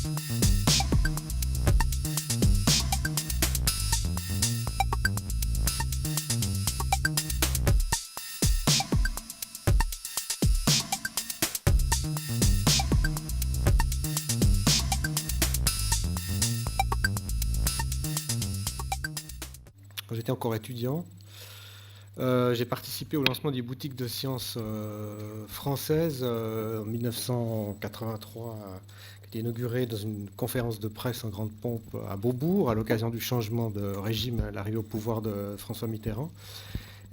Quand j'étais encore étudiant, j'ai participé au lancement des boutiques de sciences françaises en 1983, qui était inaugurée dans une conférence de presse en grande pompe à Beaubourg, à l'occasion du changement de régime, l'arrivée au pouvoir de François Mitterrand.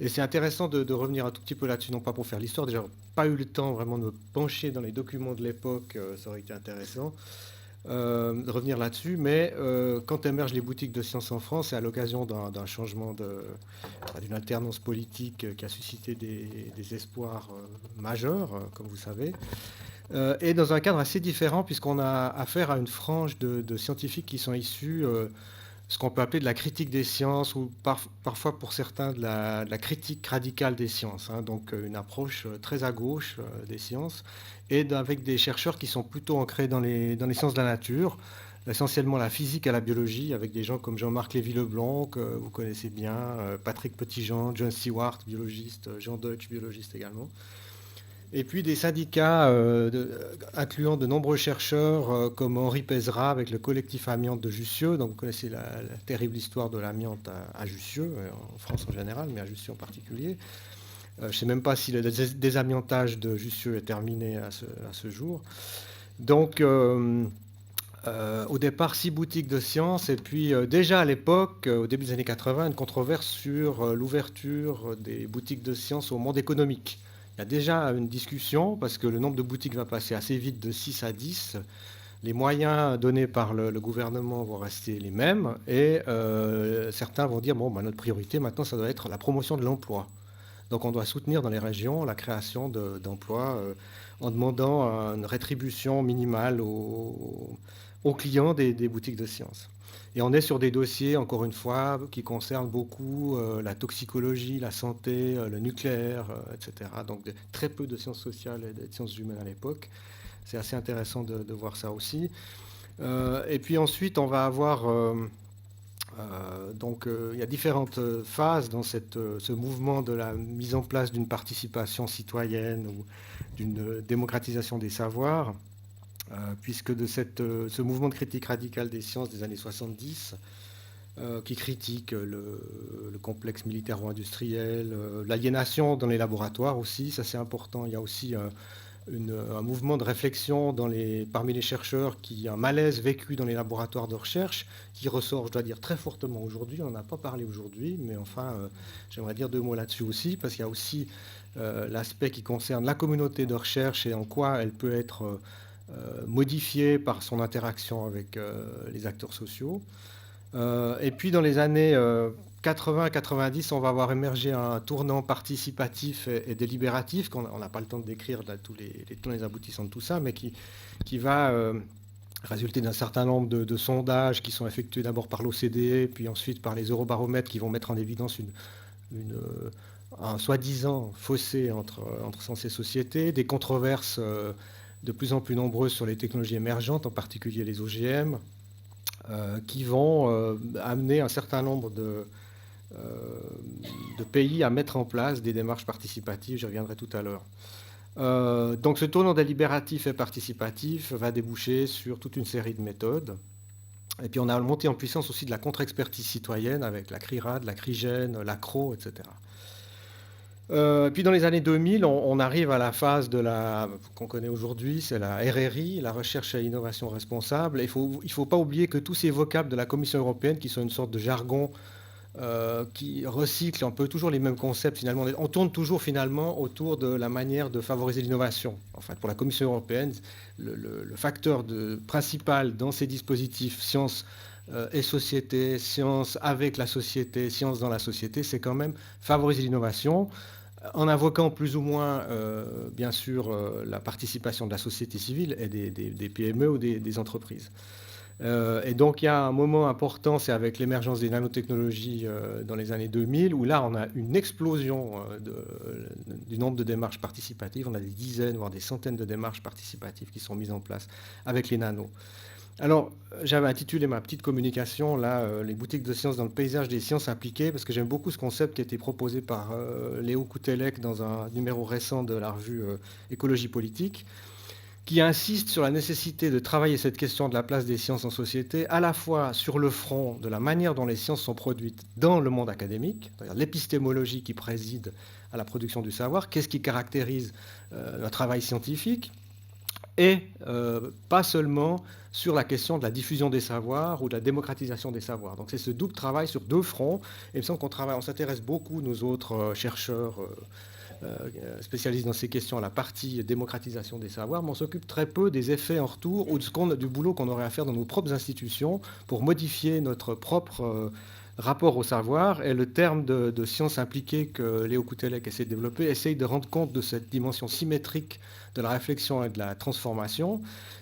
Et c'est intéressant de revenir un tout petit peu là-dessus, non pas pour faire l'histoire, déjà pas eu le temps vraiment de me pencher dans les documents de l'époque, ça aurait été intéressant. De revenir là-dessus, mais quand émergent les boutiques de sciences en France, c'est à l'occasion d'un changement, d'une alternance politique qui a suscité des espoirs majeurs, comme vous savez, et dans un cadre assez différent, puisqu'on a affaire à une frange de scientifiques qui sont issus ce qu'on peut appeler de la critique des sciences, ou parfois pour certains de la critique radicale des sciences, hein, donc une approche très à gauche des sciences, et avec des chercheurs qui sont plutôt ancrés dans les sciences de la nature, essentiellement la physique et la biologie, avec des gens comme Jean-Marc Lévy-Leblanc, que vous connaissez bien, Patrick Petitjean, John Stewart, biologiste, Jean Deutsch, biologiste également. Et puis des syndicats incluant de nombreux chercheurs comme Henri Pézra avec le collectif amiante de Jussieu. Donc vous connaissez la terrible histoire de l'amiante à Jussieu, en France en général, mais à Jussieu en particulier. Je ne sais même pas si le désamiantage de Jussieu est terminé à ce jour. Donc au départ, 6 boutiques de sciences, et puis déjà à l'époque, au début des années 80, une controverse sur l'ouverture des boutiques de sciences au monde économique. Il y a déjà une discussion, parce que le nombre de boutiques va passer assez vite de 6 à 10. Les moyens donnés par le gouvernement vont rester les mêmes, et certains vont dire, bon, bah, notre priorité maintenant, ça doit être la promotion de l'emploi. Donc on doit soutenir dans les régions la création d'emplois en demandant une rétribution minimale aux clients des boutiques de sciences. Et on est sur des dossiers, encore une fois, qui concernent beaucoup la toxicologie, la santé, le nucléaire, etc. Donc très peu de sciences sociales et de sciences humaines à l'époque. C'est assez intéressant de voir ça aussi. Et puis ensuite, on va avoir... il y a différentes phases dans ce mouvement de la mise en place d'une participation citoyenne ou d'une démocratisation des savoirs. Puisque de ce mouvement de critique radicale des sciences des années 70, qui critique le complexe militaro-industriel, l'aliénation dans les laboratoires aussi, ça c'est important. Il y a aussi un mouvement de réflexion parmi les chercheurs, un malaise vécu dans les laboratoires de recherche, qui ressort, je dois dire, très fortement aujourd'hui. On n'en a pas parlé aujourd'hui, mais enfin, j'aimerais dire 2 mots là-dessus aussi, parce qu'il y a aussi l'aspect qui concerne la communauté de recherche et en quoi elle peut être modifié par son interaction avec les acteurs sociaux. Et puis dans les années 80-90, on va voir émerger un tournant participatif et délibératif, qu'on n'a pas le temps de décrire là, tous les tenants et les aboutissants de tout ça, mais qui va résulter d'un certain nombre de sondages qui sont effectués d'abord par l'OCDE, puis ensuite par les eurobaromètres, qui vont mettre en évidence un soi-disant fossé entre sciences et société, des controverses de plus en plus nombreuses sur les technologies émergentes, en particulier les OGM, qui vont amener un certain nombre de pays à mettre en place des démarches participatives. J'y reviendrai tout à l'heure. Donc ce tournant délibératif et participatif va déboucher sur toute une série de méthodes. Et puis on a monté en puissance aussi de la contre-expertise citoyenne avec la CRIRAD, la CRIGEN, l'ACRO, etc. Puis dans les années 2000, on arrive à la phase qu'on connaît aujourd'hui, c'est la RRI, la recherche et innovation responsable. Il ne faut pas oublier que tous ces vocables de la Commission européenne, qui sont une sorte de jargon qui recycle un peu toujours les mêmes concepts, finalement, on tourne toujours finalement autour de la manière de favoriser l'innovation. Enfin, pour la Commission européenne, le facteur principal dans ces dispositifs, sciences et société, sciences avec la société, sciences dans la société, c'est quand même favoriser l'innovation, en invoquant plus ou moins, bien sûr, la participation de la société civile et des PME ou des entreprises. Et donc il y a un moment important, c'est avec l'émergence des nanotechnologies dans les années 2000, où là on a une explosion du nombre de démarches participatives. On a des dizaines, voire des centaines de démarches participatives qui sont mises en place avec les nanos. Alors, j'avais intitulé ma petite communication, là, les boutiques de sciences dans le paysage des sciences appliquées, parce que j'aime beaucoup ce concept qui a été proposé par Léo Koutelek dans un numéro récent de la revue Écologie politique, qui insiste sur la nécessité de travailler cette question de la place des sciences en société, à la fois sur le front de la manière dont les sciences sont produites dans le monde académique, c'est-à-dire l'épistémologie qui préside à la production du savoir, qu'est-ce qui caractérise un travail scientifique, et pas seulement sur la question de la diffusion des savoirs ou de la démocratisation des savoirs. Donc c'est ce double travail sur deux fronts. Et il me semble on s'intéresse beaucoup, nous autres chercheurs spécialistes dans ces questions, à la partie démocratisation des savoirs, mais on s'occupe très peu des effets en retour ou du boulot qu'on aurait à faire dans nos propres institutions pour modifier notre propre rapport au savoir. Et le terme de science impliquée que Léo Koutelek essaie de développer essaye de rendre compte de cette dimension symétrique de la réflexion et de la transformation.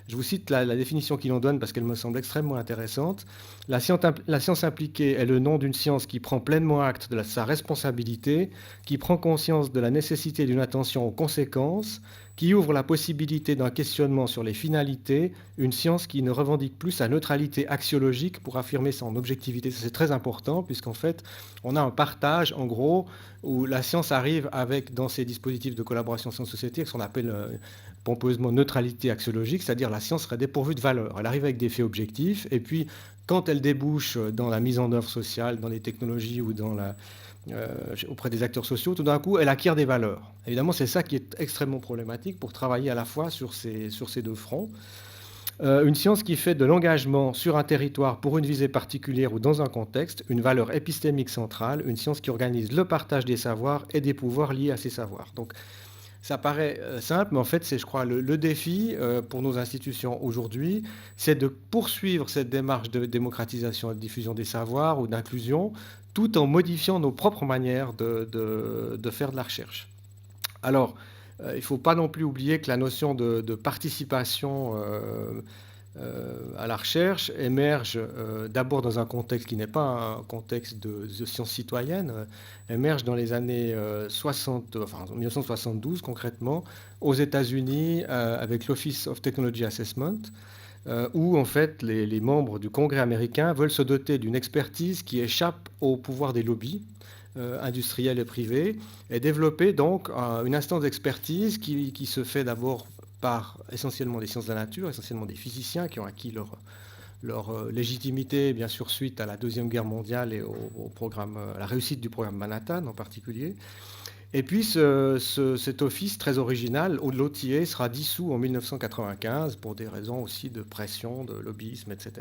Je vous cite la définition qu'il en donne parce qu'elle me semble extrêmement intéressante. La science impliquée est le nom d'une science qui prend pleinement acte de sa responsabilité, qui prend conscience de la nécessité d'une attention aux conséquences, qui ouvre la possibilité d'un questionnement sur les finalités, une science qui ne revendique plus sa neutralité axiologique pour affirmer son objectivité. C'est très important puisqu'en fait, on a un partage, en gros, où la science arrive avec, dans ses dispositifs de collaboration science-société, ce qu'on appelle pompeusement neutralité axiologique, c'est-à-dire la science serait dépourvue de valeur. Elle arrive avec des faits objectifs, et puis quand elle débouche dans la mise en œuvre sociale, dans les technologies ou auprès des acteurs sociaux, tout d'un coup, elle acquiert des valeurs. Évidemment, c'est ça qui est extrêmement problématique pour travailler à la fois sur ces deux fronts. Une science qui fait de l'engagement sur un territoire pour une visée particulière ou dans un contexte une valeur épistémique centrale, une science qui organise le partage des savoirs et des pouvoirs liés à ces savoirs. Donc, ça paraît simple, mais en fait, c'est, je crois, le défi pour nos institutions aujourd'hui, c'est de poursuivre cette démarche de démocratisation et de diffusion des savoirs ou d'inclusion, tout en modifiant nos propres manières de faire de la recherche. Alors, il ne faut pas non plus oublier que la notion de participation à la recherche émerge d'abord dans un contexte qui n'est pas un contexte de sciences citoyennes, émerge dans les années 60, enfin, en 1972 concrètement, aux États-Unis avec l'Office of Technology Assessment, où en fait les membres du Congrès américain veulent se doter d'une expertise qui échappe au pouvoir des lobbies industriels et privés, et développer donc une instance d'expertise qui se fait d'abord par essentiellement des sciences de la nature, essentiellement des physiciens qui ont acquis leur légitimité, bien sûr, suite à la Deuxième Guerre mondiale et à la réussite du programme Manhattan en particulier. Et puis cet office très original, l'OTA, sera dissous en 1995 pour des raisons aussi de pression, de lobbyisme, etc.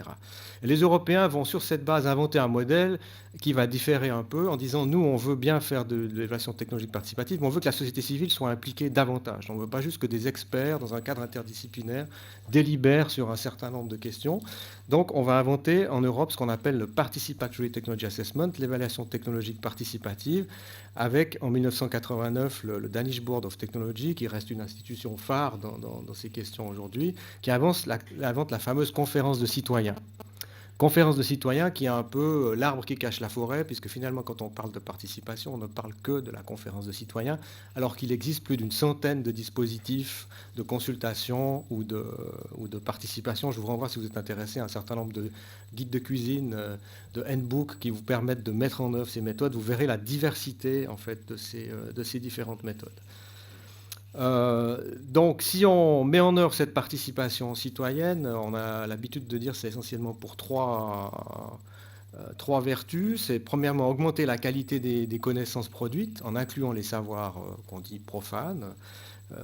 Et les Européens vont sur cette base inventer un modèle qui va différer un peu en disant nous on veut bien faire de l'évaluation technologique participative, mais on veut que la société civile soit impliquée davantage. On ne veut pas juste que des experts dans un cadre interdisciplinaire délibèrent sur un certain nombre de questions. Donc on va inventer en Europe ce qu'on appelle le Participatory Technology Assessment, l'évaluation technologique participative, avec en 1989 le Danish Board of Technology, qui reste une institution phare dans ces questions aujourd'hui, qui invente la fameuse conférence de citoyens. Conférence de citoyens qui est un peu l'arbre qui cache la forêt, puisque finalement, quand on parle de participation, on ne parle que de la conférence de citoyens, alors qu'il existe plus d'une centaine de dispositifs de consultation ou de participation. Je vous renvoie, si vous êtes intéressé, à un certain nombre de guides de cuisine, de handbooks qui vous permettent de mettre en œuvre ces méthodes. Vous verrez la diversité, en fait, de ces différentes méthodes. Donc, si on met en œuvre cette participation citoyenne, on a l'habitude de dire que c'est essentiellement pour trois vertus. C'est premièrement augmenter la qualité des connaissances produites en incluant les savoirs qu'on dit profanes.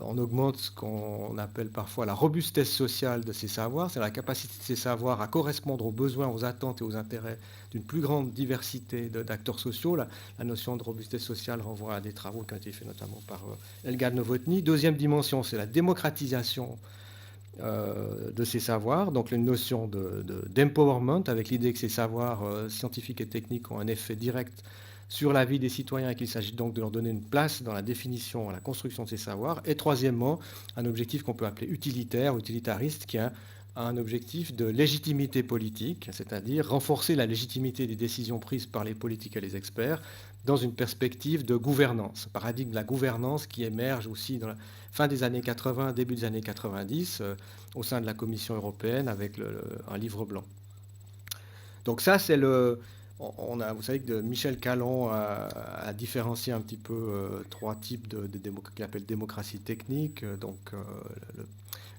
On augmente ce qu'on appelle parfois la robustesse sociale de ces savoirs, c'est la capacité de ces savoirs à correspondre aux besoins, aux attentes et aux intérêts d'une plus grande diversité d'acteurs sociaux. La notion de robustesse sociale renvoie à des travaux qui ont été faits notamment par Elgar Novotny. Deuxième dimension, c'est la démocratisation de ces savoirs, donc une notion d'empowerment, avec l'idée que ces savoirs scientifiques et techniques ont un effet direct sur la vie des citoyens et qu'il s'agit donc de leur donner une place dans la définition, la construction de ces savoirs. Et troisièmement, un objectif qu'on peut appeler utilitaire, utilitariste, qui a un objectif de légitimité politique, c'est-à-dire renforcer la légitimité des décisions prises par les politiques et les experts dans une perspective de gouvernance, paradigme de la gouvernance qui émerge aussi dans la fin des années 80, début des années 90, au sein de la Commission européenne avec un livre blanc. Donc ça, c'est vous savez que Michel Calon a différencié un petit peu trois types qu'il appelle démocratie technique.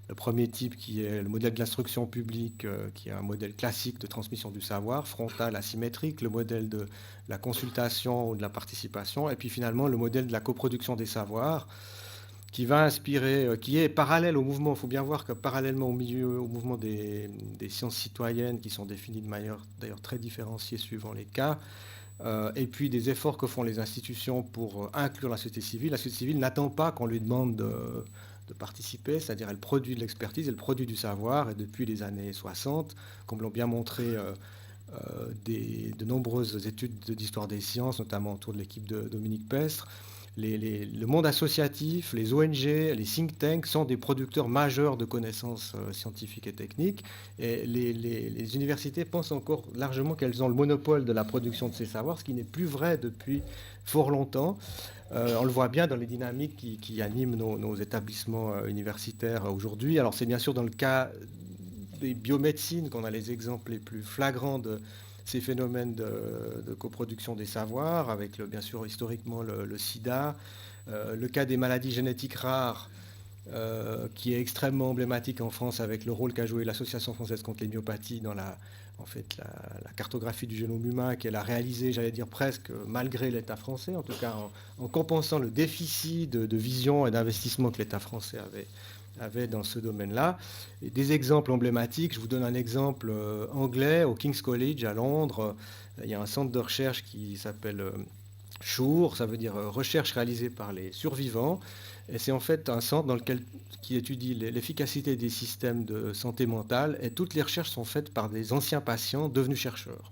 Le premier type qui est le modèle de l'instruction publique, qui est un modèle classique de transmission du savoir, frontal, asymétrique, le modèle de la consultation ou de la participation, et puis finalement le modèle de la coproduction des savoirs, qui va inspirer, qui est parallèle au mouvement. Il faut bien voir que parallèlement au mouvement des sciences citoyennes, qui sont définies de manière d'ailleurs très différenciée suivant les cas, et puis des efforts que font les institutions pour inclure la société civile n'attend pas qu'on lui demande de participer, c'est-à-dire elle produit de l'expertise, elle produit du savoir, et depuis les années 60, comme l'ont bien montré de nombreuses études d'histoire des sciences, notamment autour de l'équipe de Dominique Pestre, le monde associatif, les ONG, les think tanks sont des producteurs majeurs de connaissances scientifiques et techniques. Et les universités pensent encore largement qu'elles ont le monopole de la production de ces savoirs, ce qui n'est plus vrai depuis fort longtemps. On le voit bien dans les dynamiques qui animent nos établissements universitaires aujourd'hui. Alors c'est bien sûr dans le cas des biomédecines qu'on a les exemples les plus flagrants de ces phénomènes de coproduction des savoirs, avec bien sûr historiquement le sida, le cas des maladies génétiques rares, qui est extrêmement emblématique en France avec le rôle qu'a joué l'Association française contre les myopathies dans la cartographie du génome humain qu'elle a réalisée, j'allais dire presque malgré l'État français, en tout cas en compensant le déficit de vision et d'investissement que l'État français avait dans ce domaine-là. Et des exemples emblématiques, je vous donne un exemple anglais, au King's College à Londres, il y a un centre de recherche qui s'appelle SURE, ça veut dire recherche réalisée par les survivants, et c'est en fait un centre qui étudie l'efficacité des systèmes de santé mentale, et toutes les recherches sont faites par des anciens patients devenus chercheurs.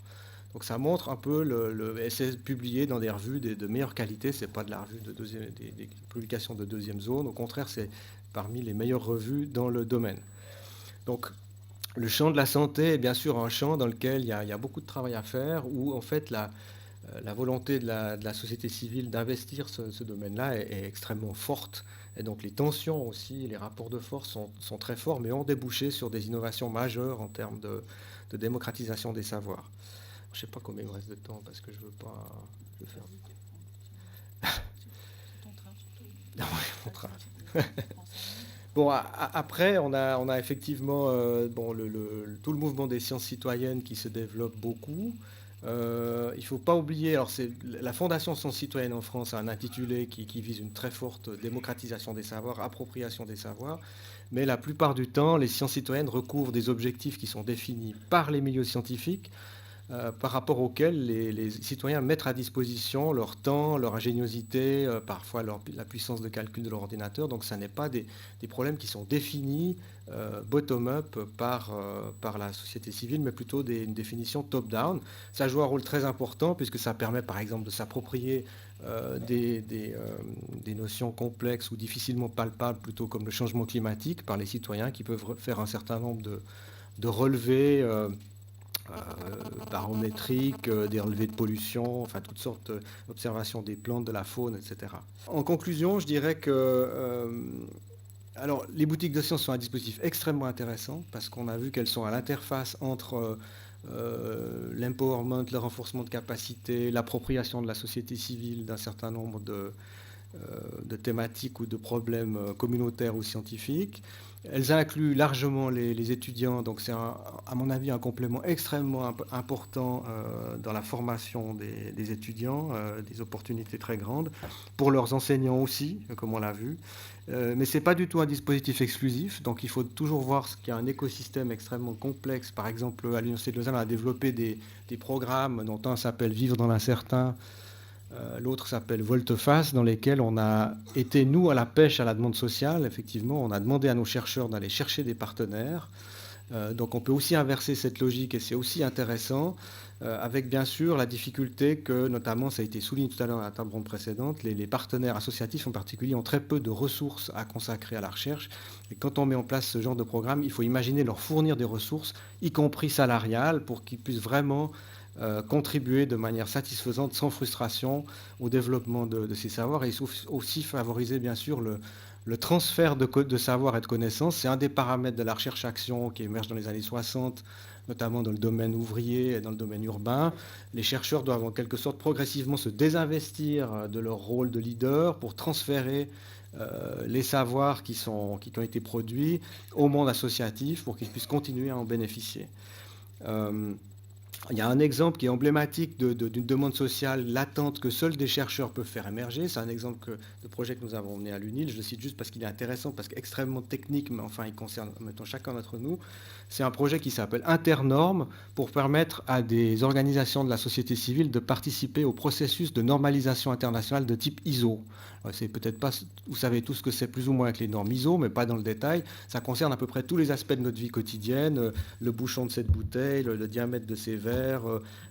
Donc ça montre un peu, et c'est publié dans des revues de meilleure qualité, c'est pas de la revue des publications de deuxième zone, au contraire c'est parmi les meilleures revues dans le domaine. Donc le champ de la santé est bien sûr un champ dans lequel il y a beaucoup de travail à faire, où en fait la volonté de la société civile d'investir ce domaine-là est extrêmement forte. Et donc les tensions aussi, les rapports de force sont très forts, mais ont débouché sur des innovations majeures en termes de démocratisation des savoirs. Je ne sais pas combien il me reste de temps, parce que je ne veux pas le faire. Ah ouais, mon train. Bon, après, on a effectivement tout le mouvement des sciences citoyennes qui se développe beaucoup. Il ne faut pas oublier, alors la Fondation Sciences Citoyennes en France a un intitulé qui vise une très forte démocratisation des savoirs, appropriation des savoirs, mais la plupart du temps, les sciences citoyennes recouvrent des objectifs qui sont définis par les milieux scientifiques, par rapport auxquels les citoyens mettent à disposition leur temps, leur ingéniosité, parfois la puissance de calcul de leur ordinateur. Donc ce n'est pas des problèmes qui sont définis bottom-up par la société civile, mais plutôt une définition top-down. Ça joue un rôle très important puisque ça permet par exemple de s'approprier des notions complexes ou difficilement palpables, plutôt comme le changement climatique, par les citoyens qui peuvent faire un certain nombre de relevés barométriques, des relevés de pollution, enfin toutes sortes d'observations des plantes, de la faune, etc. En conclusion, je dirais que alors, les boutiques de sciences sont un dispositif extrêmement intéressant parce qu'on a vu qu'elles sont à l'interface entre l'empowerment, le renforcement de capacité, l'appropriation de la société civile d'un certain nombre de thématiques ou de problèmes communautaires ou scientifiques. Elles incluent largement les étudiants, donc c'est à mon avis un complément extrêmement important dans la formation des étudiants, des opportunités très grandes, pour leurs enseignants aussi, comme on l'a vu. Mais ce n'est pas du tout un dispositif exclusif, donc il faut toujours voir qu'il y a un écosystème extrêmement complexe. Par exemple, à l'Université de Lausanne, on a développé des programmes dont un s'appelle Vivre dans l'incertain, l'autre s'appelle Volte-Face, dans lesquels on a été, nous, à la pêche à la demande sociale. Effectivement, on a demandé à nos chercheurs d'aller chercher des partenaires. Donc on peut aussi inverser cette logique et c'est aussi intéressant, avec bien sûr la difficulté que, notamment, ça a été souligné tout à l'heure à la table ronde précédente, les partenaires associatifs en particulier ont très peu de ressources à consacrer à la recherche. Et quand on met en place ce genre de programme, il faut imaginer leur fournir des ressources, y compris salariales, pour qu'ils puissent vraiment contribuer de manière satisfaisante, sans frustration, au développement de ces savoirs et aussi favoriser bien sûr le transfert de savoir et de connaissances. C'est un des paramètres de la recherche-action qui émerge dans les années 60, notamment dans le domaine ouvrier et dans le domaine urbain. Les chercheurs doivent en quelque sorte progressivement se désinvestir de leur rôle de leader pour transférer les savoirs qui ont été produits au monde associatif pour qu'ils puissent continuer à en bénéficier. Il y a un exemple qui est emblématique d'une demande sociale latente que seuls des chercheurs peuvent faire émerger. C'est un exemple de projet que nous avons mené à l'UNIL. Je le cite juste parce qu'il est intéressant, parce qu'extrêmement technique, mais enfin il concerne maintenant chacun d'entre nous. C'est un projet qui s'appelle Internormes pour permettre à des organisations de la société civile de participer au processus de normalisation internationale de type ISO. C'est peut-être pas, vous savez tous ce que c'est plus ou moins avec les normes ISO, mais pas dans le détail. Ça concerne à peu près tous les aspects de notre vie quotidienne, le bouchon de cette bouteille, le diamètre de ces verres,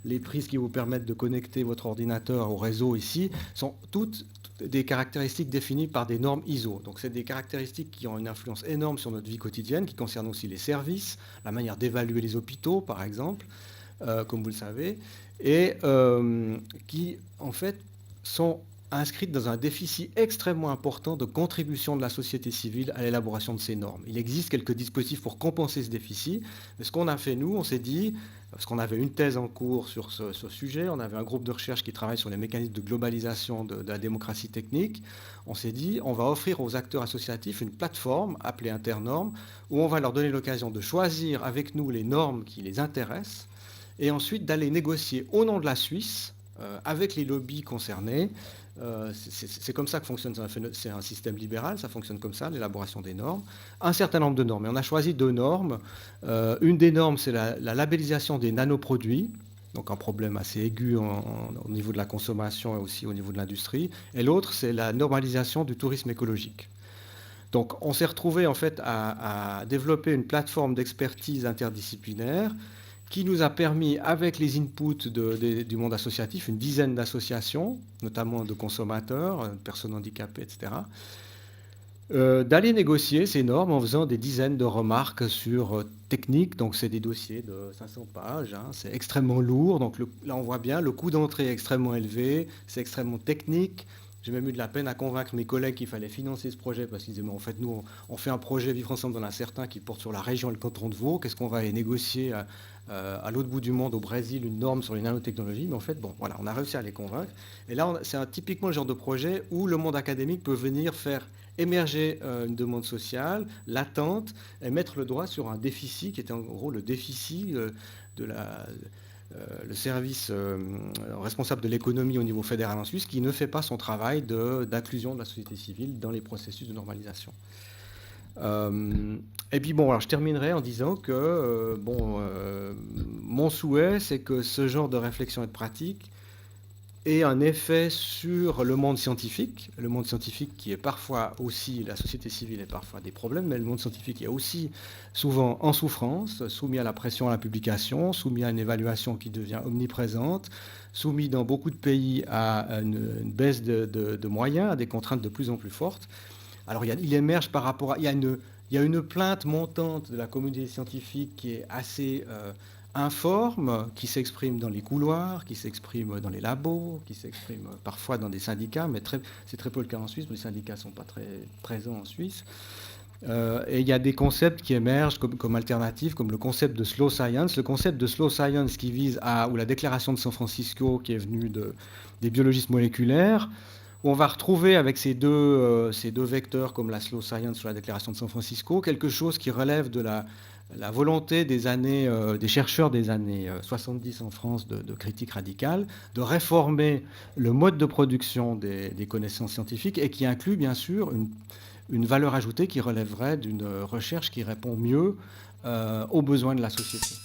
les prises qui vous permettent de connecter votre ordinateur au réseau ici, sont toutes des caractéristiques définies par des normes ISO. Donc c'est des caractéristiques qui ont une influence énorme sur notre vie quotidienne, qui concernent aussi les services, la manière d'évaluer les hôpitaux par exemple, comme vous le savez, et qui en fait sont inscrite dans un déficit extrêmement important de contribution de la société civile à l'élaboration de ces normes. Il existe quelques dispositifs pour compenser ce déficit, mais ce qu'on a fait, nous, on s'est dit, parce qu'on avait une thèse en cours sur ce sujet, on avait un groupe de recherche qui travaille sur les mécanismes de globalisation de la démocratie technique, on s'est dit, on va offrir aux acteurs associatifs une plateforme appelée Internormes, où on va leur donner l'occasion de choisir avec nous les normes qui les intéressent, et ensuite d'aller négocier au nom de la Suisse, avec les lobbies concernés. C'est comme ça que fonctionne, c'est un système libéral, ça fonctionne comme ça, l'élaboration des normes, un certain nombre de normes. Et on a choisi 2 normes. Une des normes, c'est la labellisation des nanoproduits, donc un problème assez aigu au niveau de la consommation et aussi au niveau de l'industrie. Et l'autre, c'est la normalisation du tourisme écologique. Donc on s'est retrouvé en fait à développer une plateforme d'expertise interdisciplinaire qui nous a permis, avec les inputs du monde associatif, une dizaine d'associations, notamment de consommateurs, personnes handicapées, etc., d'aller négocier ces normes en faisant des dizaines de remarques sur technique. Donc c'est des dossiers de 500 pages, hein, c'est extrêmement lourd. Donc là on voit bien, le coût d'entrée est extrêmement élevé, c'est extrêmement technique. J'ai même eu de la peine à convaincre mes collègues qu'il fallait financer ce projet parce qu'ils disaient, mais en fait, nous, on fait un projet Vivre Ensemble dans l'incertain qui porte sur la région et le canton de Vaud. Qu'est-ce qu'on va aller négocier à l'autre bout du monde, au Brésil, une norme sur les nanotechnologies? Mais en fait, bon, voilà, on a réussi à les convaincre. Et là, c'est typiquement le genre de projet où le monde académique peut venir faire émerger une demande sociale, latente, et mettre le doigt sur un déficit qui était en gros le déficit de le service responsable de l'économie au niveau fédéral en Suisse qui ne fait pas son travail d'inclusion de la société civile dans les processus de normalisation. Et puis bon, alors je terminerai en disant que mon souhait, c'est que ce genre de réflexion et de pratique ait un effet sur le monde scientifique qui est parfois aussi, la société civile est parfois des problèmes, mais le monde scientifique est aussi souvent en souffrance, soumis à la pression à la publication, soumis à une évaluation qui devient omniprésente, soumis dans beaucoup de pays à une baisse de moyens, à des contraintes de plus en plus fortes. Alors il émerge par rapport à... Il y a une plainte montante de la communauté scientifique qui est assez informe, qui s'exprime dans les couloirs, qui s'exprime dans les labos, qui s'exprime parfois dans des syndicats, mais c'est très peu le cas en Suisse, les syndicats ne sont pas très présents en Suisse. Et il y a des concepts qui émergent comme alternatifs, comme le concept de slow science. Le concept de slow science qui vise ou la déclaration de San Francisco qui est venue des biologistes moléculaires, où on va retrouver avec ces deux vecteurs comme la slow science sur la déclaration de San Francisco, quelque chose qui relève de la volonté des chercheurs des années 70 en France de critique radicale, de réformer le mode de production des connaissances scientifiques et qui inclut bien sûr une valeur ajoutée qui relèverait d'une recherche qui répond mieux aux besoins de la société.